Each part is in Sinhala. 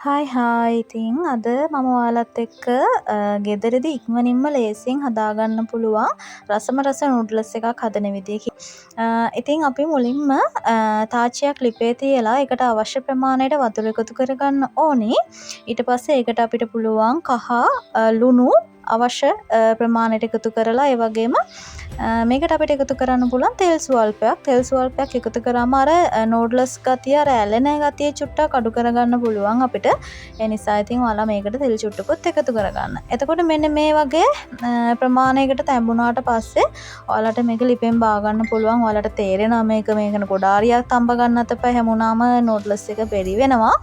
හායි ඉතින් අද මම ඔයාලත් එක්ක ගෙදරදි ඉක්මනින්ම ලේසියෙන් හදාගන්න පුළුවන් රසම රස නූඩ්ලස් එකක් හදන විදිය ඉතින් අපි මුලින්ම තාච්චියක් ලිපේ තියලා ඒකට අවශ්‍ය ප්‍රමාණයට වතුර එකතු කරගන්න ඕනේ. ඊට පස්සේ ඒකට අපිට පුළුවන් කහ ලුණු අවශ්‍ය ප්‍රමාණයට එකතු කරලා ඒ වගේම මේකට අපිට එකතු කරන්න පුළුවන් තෙල් ස්වල්පයක් එකතු කරාම අර නූඩ්ලස් ගතිය අර ඇලෙන ගතිය චුට්ටක් අඩු කරගන්න පුළුවන් අපිට. ඒ නිසා ඉතින් ඔයාලා මේකට තෙල් චුට්ටකුත් එකතු කරගන්න. එතකොට මෙන්න මේ වගේ ප්‍රමාණයකට තැඹුණාට පස්සේ ඔයාලට මේක ලිපෙන් බා ගන්න පුළුවන්. ඔයාලට තේරෙනවා මේක ගොඩාරියක් තඹ ගන්නත් එපා. හැමුණාම නූඩ්ලස් එක බෙරි වෙනවා.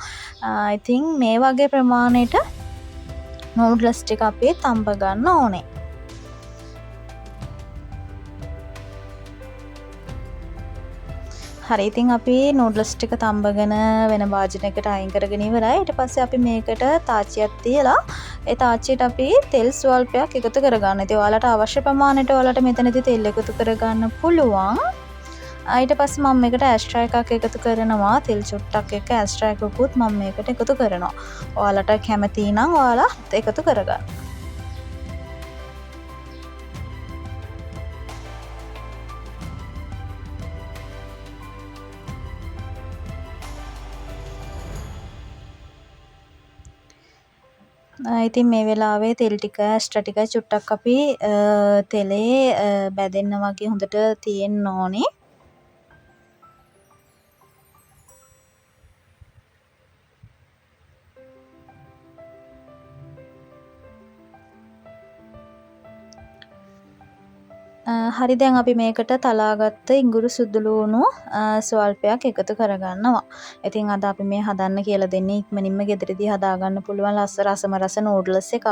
ඉතින් මේ වගේ ප්‍රමාණයට නූඩ්ලස් ටික අපි තඹ ගන්න ඕනේ. හරි ඉතින් අපි නූඩ්ලස් ටික තඹගෙන වෙන වාජනයකට අයින් කරගෙන ඉවරයි. ඊට පස්සේ අපි මේකට තාච්චියක් තියලා ඒ තාච්චියට අපි තෙල් ස්වල්පයක් එකතු කරගන්න. ඉතින් ඔයාලට අවශ්‍ය ප්‍රමාණයට ඔයාලට මෙතනදී තෙල් එකතු කරගන්න පුළුවන්. ඊට පස්සේ මම මේකට ඇස්ට්‍රා එකක් එකතු කරනවා. තෙල් චුට්ටක් එක්ක ඇස්ට්‍රා එකකුත් මම මේකට එකතු කරනවා. ඔයාලට කැමති නම් ඔයාලා එකතු කරගන්න. ඉතින් මේ වෙලාවේ තෙල් ටික ඇස්ට්‍රා ටික චුට්ටක් අපි තෙලේ බැදෙන්න වගේ හොඳට තියෙන්න ඕනේ. හරි දැන් අපි මේකට තලාගත්ත ඉඟුරු සුදුලූණු ස්වල්පයක් එකතු කරගන්නවා. ඉතින් අද අපි මේ හදන්න කියලා දෙන්නේ ඉක්මනින්ම ගෙදරදී හදාගන්න පුළුවන් රසම රස නූඩ්ලස් එකක්.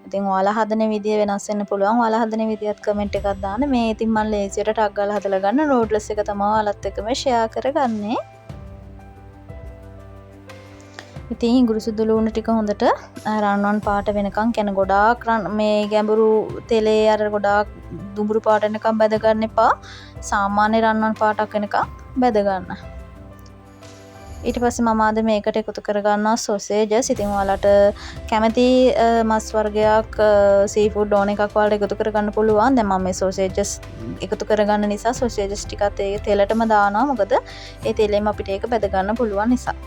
ඉතින් ඔයාලා හදන විදිය වෙනස් වෙන්න පුළුවන්. ඔයාලා හදන විදියත් කමෙන්ට් එකක් දාන්න. මේ ඉතින් මම ලේසියට ටක් ගාලා හදලා ගන්න නූඩ්ලස් එක තමයි ඔයාලත් එක්ක මේ ෂෙයා කරගන්නේ. ඉතින් ඉඟුරු සුදුලූණු ටික හොඳට රන්වන් පාට වෙනකන් කියන ගොඩාක් මේ ගැඹුරු තෙලේ අර ගොඩාක් දුඹුරු පාට වෙනකන් බැද ගන්න එපා. සාමාන්‍ය රන්වන් පාටක් වෙනකන් බැද ගන්න. ඊට පස්සේ මම අද මේකට එකතු කරගන්නවා සොසේජස්. ඉතින් ඔයාලට කැමති මස් වර්ගයක් සීෆුඩ් ඕන එකක් ඔයාලට එකතු කරගන්න පුළුවන්. දැන් මම මේ සොසේජස් එකතු කරගන්න නිසා සොසේජස් ටිකත් ඒ තෙලටම දානවා. මොකද ඒ තෙලෙම අපිට ඒක බැද ගන්න පුළුවන් නිසා.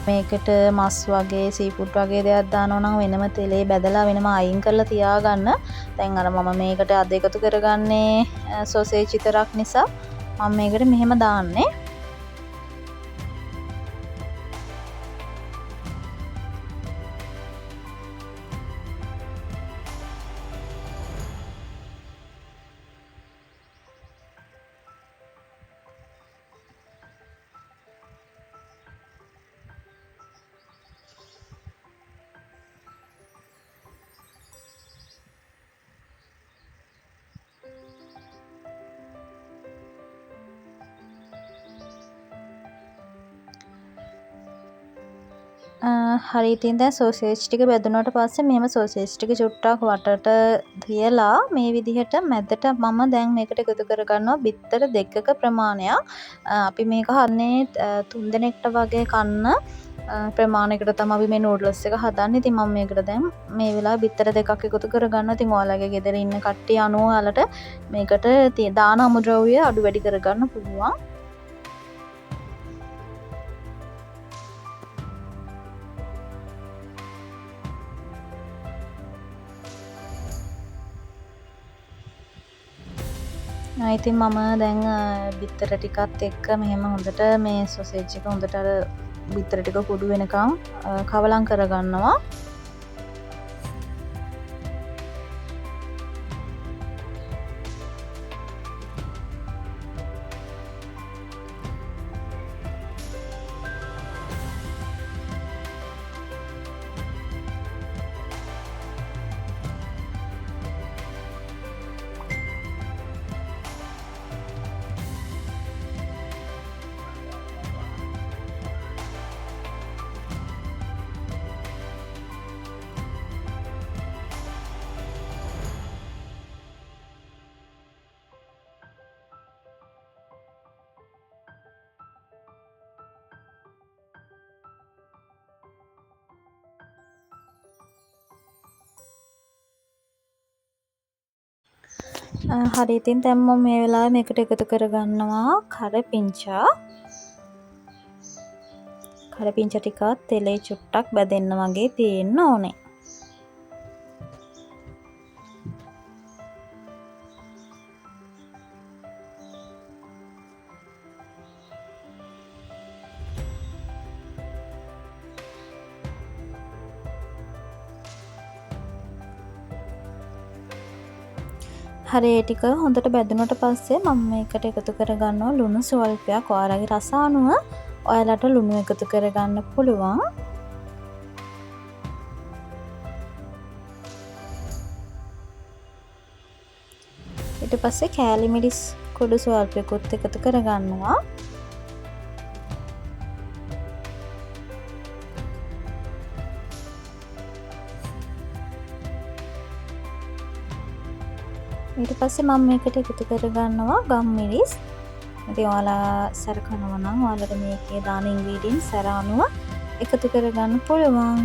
මේකට මස් වගේ සීෆුඩ් වගේ දෙයක් දානවා නම් වෙනම තෙලේ බැදලා වෙනම අයින් කරලා තියාගන්න. දැන් අර මම මේකට අද එකතු කරගන්නේ සොසේජ් විතරක් නිසා මම මේකට මෙහෙම දාන්නේ. හරි ඉතින් දැන් සෝසේජ් ටික බෙදුනාට පස්සේ මෙහෙම සෝසේජ් ටික චුට්ටක් වටට තියලා මේ විදිහට මැදට මම දැන් මේකට එකතු කරගන්නවා බිත්තර දෙකක ප්‍රමාණයක්. අපි මේක හදන්නේ 3 දෙනෙක්ට වගේ කන්න ප්‍රමාණයකට තමයි අපි මේ නූඩ්ලස් එක හදන්නේ. ඉතින් මම මේකට දැන් මේ වෙලාවේ බිත්තර දෙකක් එකතු කරගන්නවා. ඉතින් ඔයාලගේ ගෙදර ඉන්න කට්ටිය අනුව ඔයාලට මේකට දාන අමුද්‍රව්‍ය අඩු වැඩි කරගන්න පුළුවන්. ඉතින් මම දැන් බිත්තර ටිකත් එක්ක මෙහෙම හොඳට මේ සොසේජ් එක හොඳට අර බිත්තර ටික කුඩු වෙනකන් කවලම් කරගන්නවා. හරි ඉතින් දැන් මම මේ වෙලාවේ මේකට එකතු කරගන්නවා කරපිංචා. කරපිංචා ටිකක් තෙලේ චුට්ටක් බැදෙන්න වගේ තියෙන්න ඕනේ. හරි ඒ ටික හොඳට බැදුනට පස්සේ මම මේකට එකතු කරගන්නවා ලුණු ස්වල්පයක්. ඔයාලගේ රස අනුව ඔයාලට ලුණු එකතු කරගන්න පුළුවන්. ඊට පස්සේ කෑලි මිරිස් කුඩු ස්වල්පයකුත් එකතු කරගන්නවා. ඊට පස්සේ මම මේකට එකතු කරගන්නවා ගම්මිරිස්. ඉතින් ඔයාලා සැර කනවා නම් ඔයාලට මේකේ දාන ඉන්ග්‍රීඩියන්ට්ස් සැර අනුව එකතු කරගන්න පුළුවන්.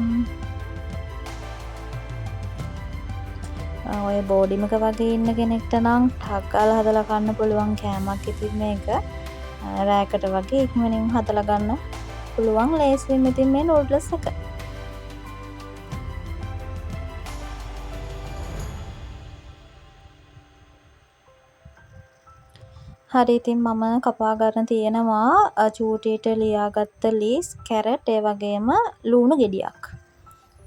ඔය බෝඩිමක වගේ ඉන්න කෙනෙක්ට නම් ටක් ගාලා හදලා කන්න පුළුවන් කෑමක්. ඉතින් මේක රෑකට වගේ ඉක්මනින් හදලා ගන්න පුළුවන් ලේසියෙන් ඉතින් මේ නූඩ්ල්ස් එක. හරි ඉතින් මම කපා ගන්න තියෙනවා චූටියට ලියාගත්ත ලීස්, කැරට් ඒ වගේම ලුණු ගෙඩියක්.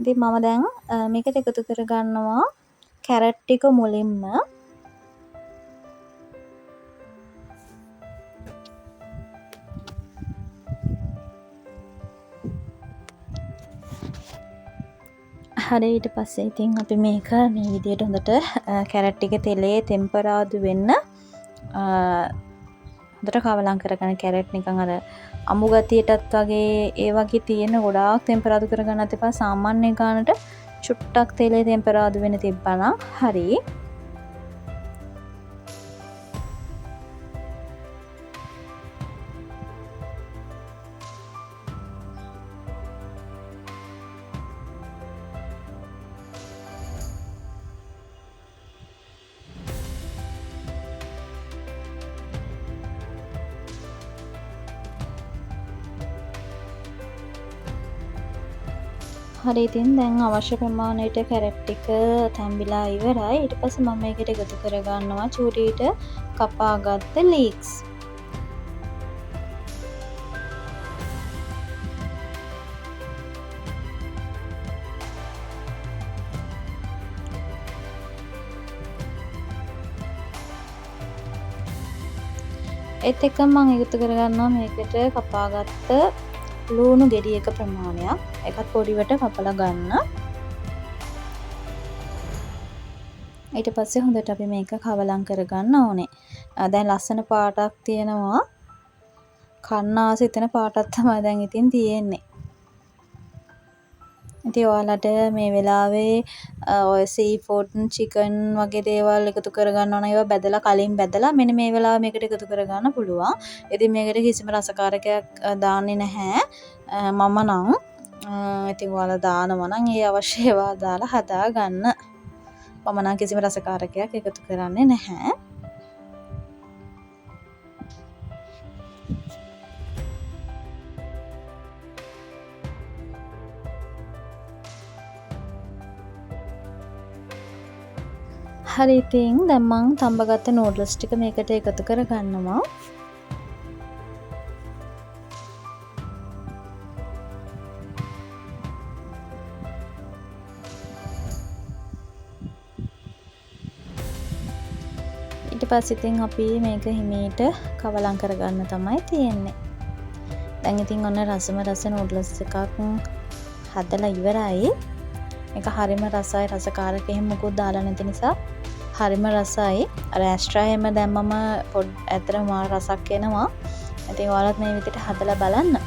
ඉතින් මම දැන් මේකට එකතු කරගන්නවා කැරට් ටික මුලින්ම. හරි ඊට පස්සේ ඉතින් අපි මේක මේ විදිහට හොඳට කැරට් ටික තෙලේ ටෙම්පරාදු වෙන්න හොඳට කවලම් කරගන්න. කැරට් නිකන් අර අමු ගතියටත් වගේ ඒ වගේ තියෙන ගොඩාක් ටෙම්පරාදු කරගන්නත් එපා. සාමාන්‍ය ගානට චුට්ටක් තෙලේ ටෙම්පරාදු වෙන්න තිබ්බනම් හරි. හරි ඉතින් දැන් අවශ්‍ය ප්‍රමාණයට කැරට් ටික තැම්බිලා ඉවරයි. ඊට පස්සේ මම මේකට එකතු කරගන්නවා චූටියට කපාගත්ත ලීක්ස්. ඒත් එක්ක මම එකතු කරගන්නවා මේකට කපාගත්ත ලුණු ගෙඩි එක ප්‍රමාණයක්. එකත් පොඩිවට කපලා ගන්න. ඊට පස්සේ හොඳට අපි මේක කවලම් කරගන්න ඕනේ. දැන් ලස්සන පාටක් තියෙනවා. කන්න ආස හිතෙන පාටක් තමයි දැන් ඉතින් තියෙන්නේ. ඉතින් ඔයාලට මේ වෙලාවේ ඔය සී ෆුඩ්, චිකන් වගේ දේවල් එකතු කරගන්න ඕන. ඒවා බැදලා කලින් බැදලා මෙන්න මේ වෙලාව මේකට එකතු කරගන්න පුළුවන්. ඉතින් මේකට කිසිම රසකාරකයක් දාන්නේ නැහැ. මම නම් ඉතින් ඔයාලා දානවා නම් ඒ අවශ්‍ය ඒවා දාලා හදා ගන්න. මම නම් කිසිම රසකාරකයක් එකතු කරන්නේ නැහැ. හරි ඉතින් දැන් මං තඹගත්ත නූඩ්ල්ස් ටික මේකට එකතු කරගන්නවා. ඊට පස්සේ ඉතින් අපි මේක හිමීට කවලම් කරගන්න තමයි තියෙන්නේ. දැන් ඉතින් ඔන්න රසම රස නූඩ්ල්ස් එකක් හදලා ඉවරයි. මේක හරිම රසයි. රසකාරක එහෙම මොකුත් දාලා නැති නිසා හරිම රසයි. අර ඇස්ට්‍රා හැම දැම්මම ඇත්තටම මාර රසක් එනවා. ඉතින් ඔයාලත් මේ විදිහට හදලා බලන්න.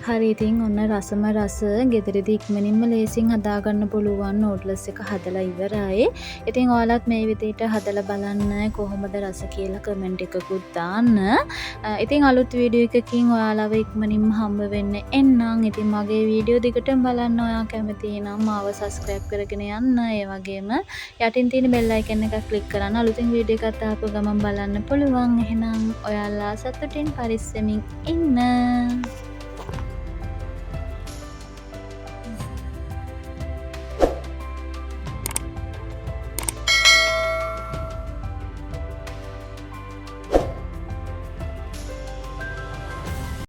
හරි ඉතින් ඔන්න රසම රස ගෙදරදී ඉක්මනින්ම ලේසියෙන් හදාගන්න පුළුවන් නූඩ්ලස් එක හදලා ඉවරයි. ඉතින් ඔයාලත් මේ විදිහට හදලා බලන්න කොහොමද රස කියලා කමෙන්ට් එකකුත් දාන්න. ඉතින් අලුත් වීඩියෝ එකකින් ඔයාලව ඉක්මනින්ම හම්බ වෙන්න එන්නම්. ඉතින් මගේ වීඩියෝ දිගටම බලන්න ඔයා කැමති නම් මාව සබ්ස්ක්‍රයිබ් කරගෙන යන්න. ඒ වගේම යටින් තියෙන බෙල් අයිකන් එක ක්ලික් කරන්න අලුතින් වීඩියෝ එකක් දාපු ගමන් බලන්න පුළුවන්. එහෙනම් ඔයාලා සතුටින් පරිස්සමින් ඉන්න.